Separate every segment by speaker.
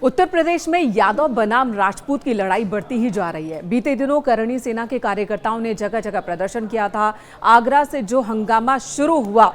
Speaker 1: उत्तर प्रदेश में यादव बनाम राजपूत की लड़ाई बढ़ती ही जा रही है। बीते दिनों करणी सेना के कार्यकर्ताओं ने जगह जगह प्रदर्शन किया था। आगरा से जो हंगामा शुरू हुआ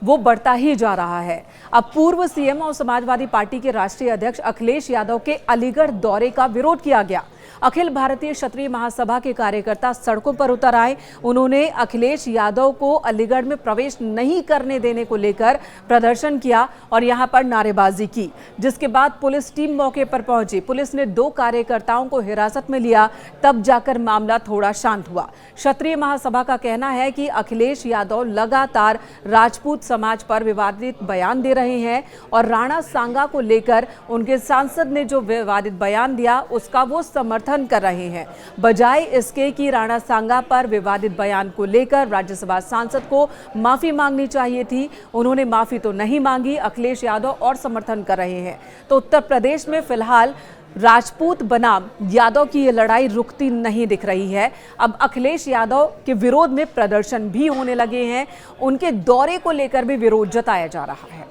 Speaker 1: वो बढ़ता ही जा रहा है। अब पूर्व सीएम और समाजवादी पार्टी के राष्ट्रीय अध्यक्ष अखिलेश यादव के अलीगढ़ दौरे का विरोध किया गया। अखिल भारतीय क्षत्रिय महासभा के कार्यकर्ता सड़कों पर उतर आए। उन्होंने अखिलेश यादव को अलीगढ़ में प्रवेश नहीं करने देने को लेकर प्रदर्शन किया और यहां पर नारेबाजी की, जिसके बाद पुलिस टीम मौके पर पहुंची। पुलिस ने 2 कार्यकर्ताओं को हिरासत में लिया, तब जाकर मामला थोड़ा शांत हुआ। क्षत्रिय महासभा का कहना है कि अखिलेश यादव लगातार राजपूत समाज पर विवादित बयान दे रहे हैं और राणा सांगा को लेकर उनके सांसद ने जो विवादित बयान दिया उसका वो समर्थन कर रहे हैं। बजाय इसके कि राणा सांगा पर विवादित बयान को लेकर राज्यसभा सांसद को माफी मांगनी चाहिए थी, उन्होंने माफी तो नहीं मांगी। अखिलेश यादव और समर्थन कर रहे हैं। तो उत्तर प्रदेश में फिलहाल राजपूत बनाम यादव की ये लड़ाई रुकती नहीं दिख रही है। अब अखिलेश यादव के विरोध में प्रदर्शन भी होने लगे हैं। उनके दौरे को लेकर भी विरोध जताया जा रहा है।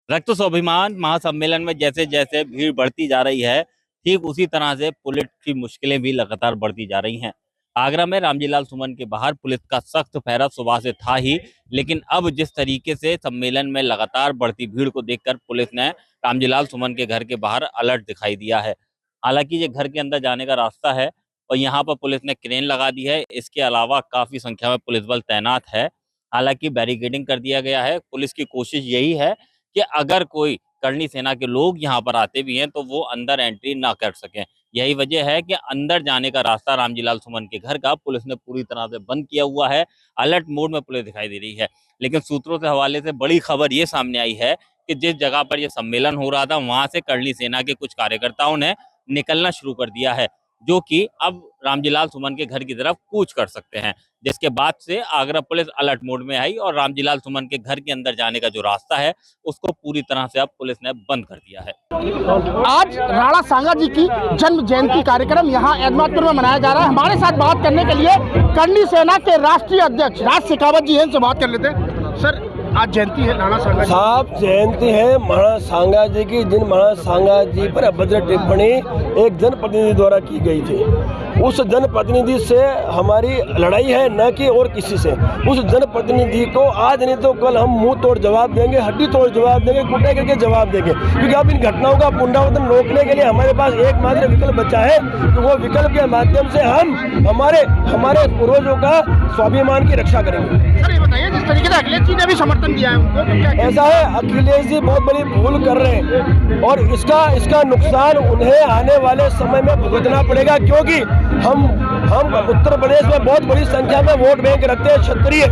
Speaker 2: रक्त स्वाभिमान महासम्मेलन में जैसे जैसे भीड़ बढ़ती जा रही है, ठीक उसी तरह से पुलिस की मुश्किलें भी लगातार बढ़ती जा रही हैं। आगरा में रामजीलाल सुमन के बाहर पुलिस का सख्त पहरा सुबह से था ही, लेकिन अब जिस तरीके से सम्मेलन में लगातार बढ़ती भीड़ को देखकर पुलिस ने रामजीलाल सुमन के घर के बाहर अलर्ट दिखाई दिया है। हालांकि ये घर के अंदर जाने का रास्ता है और यहाँ पर पुलिस ने क्रेन लगा दी है। इसके अलावा काफी संख्या में पुलिस बल तैनात है। हालांकि बैरिकेडिंग कर दिया गया है। पुलिस की कोशिश यही है कि अगर कोई करणी सेना के लोग यहाँ पर आते भी हैं तो वो अंदर एंट्री ना कर सकें। यही वजह है कि अंदर जाने का रास्ता रामजीलाल सुमन के घर का पुलिस ने पूरी तरह से बंद किया हुआ है। अलर्ट मोड में पुलिस दिखाई दे रही है। लेकिन सूत्रों से हवाले से बड़ी खबर ये सामने आई है कि जिस जगह पर यह सम्मेलन हो रहा था वहां से करणी सेना के कुछ कार्यकर्ताओं ने निकलना शुरू कर दिया है, जो कि अब रामजीलाल सुमन के घर की तरफ कूच कर सकते हैं। जिसके बाद से आगरा पुलिस अलर्ट मोड में आई और रामजीलाल सुमन के घर के अंदर जाने का जो रास्ता है उसको पूरी तरह से अब पुलिस ने बंद कर दिया है।
Speaker 3: आज राणा सांगा जी की जन्म जयंती कार्यक्रम यहाँ एदमातपुर में मनाया जा रहा है। हमारे साथ बात करने के लिए करणी सेना के राष्ट्रीय अध्यक्ष राज शेखावत जी हैं, इनसे बात कर लेते हैं। सर, आज जयंती है राणा सांगा
Speaker 4: साहब, जयंती है महाराणा सांगा जी की। जिन महाराणा सांगा जी पर अभद्र टिप्पणी एक जनप्रतिनिधि द्वारा की गई थी, उस जनप्रतिनिधि से हमारी लड़ाई है, न कि और किसी से। उस जनप्रतिनिधि को आज नहीं तो कल हम मुंह तोड़ जवाब देंगे, हड्डी तोड़ जवाब देंगे, कुटाई करके जवाब देंगे। क्योंकि अब इन घटनाओं का पुनरावृत्ति रोकने के लिए हमारे पास एकमात्र विकल्प बचा है, तो वो विकल्प के माध्यम से हम हमारे पूर्वजों का स्वाभिमान की रक्षा करेंगे।
Speaker 3: सर, ये बताइए, जिस तरीके से अखिलेश जी ने भी समर्थन दिया है उनको, तो क्या
Speaker 4: ऐसा है, अखिलेश जी बहुत बड़ी भूल कर रहे हैं और इसका नुकसान उन्हें आने वाले समय में भुगतना पड़ेगा। क्योंकि हम उत्तर प्रदेश में बहुत बड़ी संख्या में वोट बैंक रखते हैं क्षत्रिय,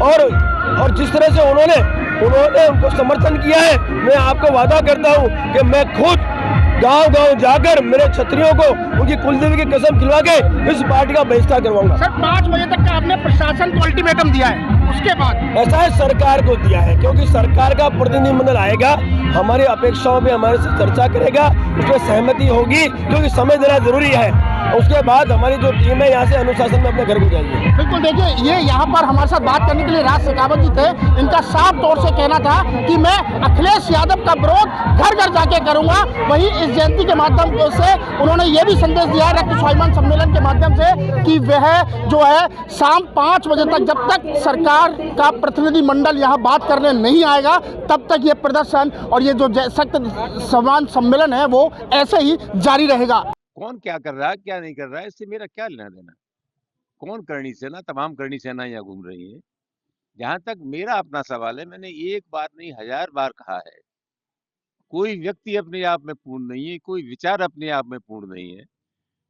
Speaker 4: और जिस तरह से उन्होंने उनको समर्थन किया है, मैं आपको वादा करता हूं कि मैं खुद गांव-गांव जाकर मेरे क्षत्रियों को उनकी कुलदेवी की कसम खिलवा के इस पार्टी का बहिष्कार करवाऊंगा।
Speaker 3: सर, 5 बजे तक का आपने प्रशासन को अल्टीमेटम दिया है, उसके बाद
Speaker 4: ऐसा है, सरकार को दिया है, क्योंकि सरकार का प्रतिनिधिमंडल आएगा, हमारी अपेक्षाओं पे हमारे से चर्चा करेगा, उसमें सहमति होगी, क्योंकि समय देना जरूरी है। उसके बाद हमारी जो टीम है यहाँ से अनुशासन में अपने घर को जाएगी।
Speaker 3: बिल्कुल, देखिए, ये यहाँ पर हमारे साथ बात करने के लिए राज शेखावत जी थे। इनका साफ तौर से कहना था कि मैं अखिलेश यादव का विरोध घर घर जाके करूंगा। वहीं इस जयंती के माध्यम से उन्होंने ये भी संदेश दिया रक्त स्वाभिमान सम्मेलन के माध्यम से कि वह जो है शाम 5 बजे तक, जब तक सरकार का प्रतिनिधि मंडल यहाँ बात करने नहीं आएगा, तब तक ये प्रदर्शन और ये जो सख्त स्वाभिमान सम्मेलन है वो ऐसे ही जारी रहेगा।
Speaker 5: कौन क्या कर रहा है, क्या नहीं कर रहा है, इससे मेरा क्या लेना देना। कौन करणी सेना, तमाम करणी सेना यहाँ घूम रही है। जहां तक मेरा अपना सवाल है, मैंने एक बार नहीं 1000 बार कहा है, कोई व्यक्ति अपने आप में पूर्ण नहीं है, कोई विचार अपने आप में पूर्ण नहीं है।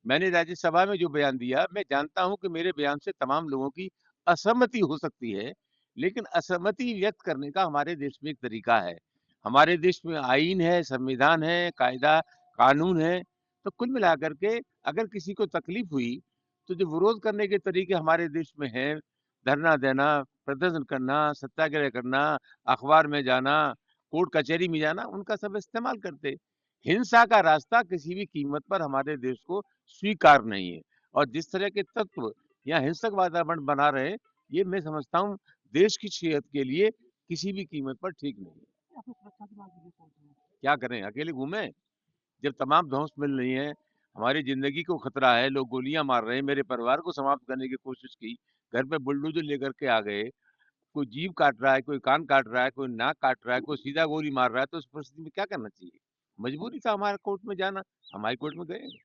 Speaker 5: मैंने राज्यसभा में जो बयान दिया, मैं जानता हूं कि मेरे बयान से तमाम लोगों की असहमति हो सकती है, लेकिन असहमति व्यक्त करने का हमारे देश में एक तरीका है। हमारे देश में आईन है, संविधान है, कायदा कानून है। तो कुल मिलाकर के अगर किसी को तकलीफ हुई तो जो विरोध करने के तरीके हमारे देश में हैं, धरना देना, प्रदर्शन करना, सत्याग्रह करना, अखबार में जाना, कोर्ट कचहरी में जाना, उनका सब इस्तेमाल करते। हिंसा का रास्ता किसी भी कीमत पर हमारे देश को स्वीकार नहीं है, और जिस तरह के तत्व यहाँ हिंसक वातावरण बना रहे, ये मैं समझता हूँ देश की सेहत के लिए किसी भी कीमत पर ठीक नहीं है। क्या करें, अकेले घूमें? जब तमाम धौंस मिल रही है, हमारी जिंदगी को खतरा है, लोग गोलियां मार रहे हैं, मेरे परिवार को समाप्त करने की कोशिश की, घर पे बुलडोजर लेकर के आ गए, कोई जीभ काट रहा है, कोई कान काट रहा है, कोई नाक काट रहा है, कोई सीधा गोली मार रहा है, तो उस परिस्थिति में क्या करना चाहिए? मजबूरी था हमारा कोर्ट में जाना, हम हाई कोर्ट में गए।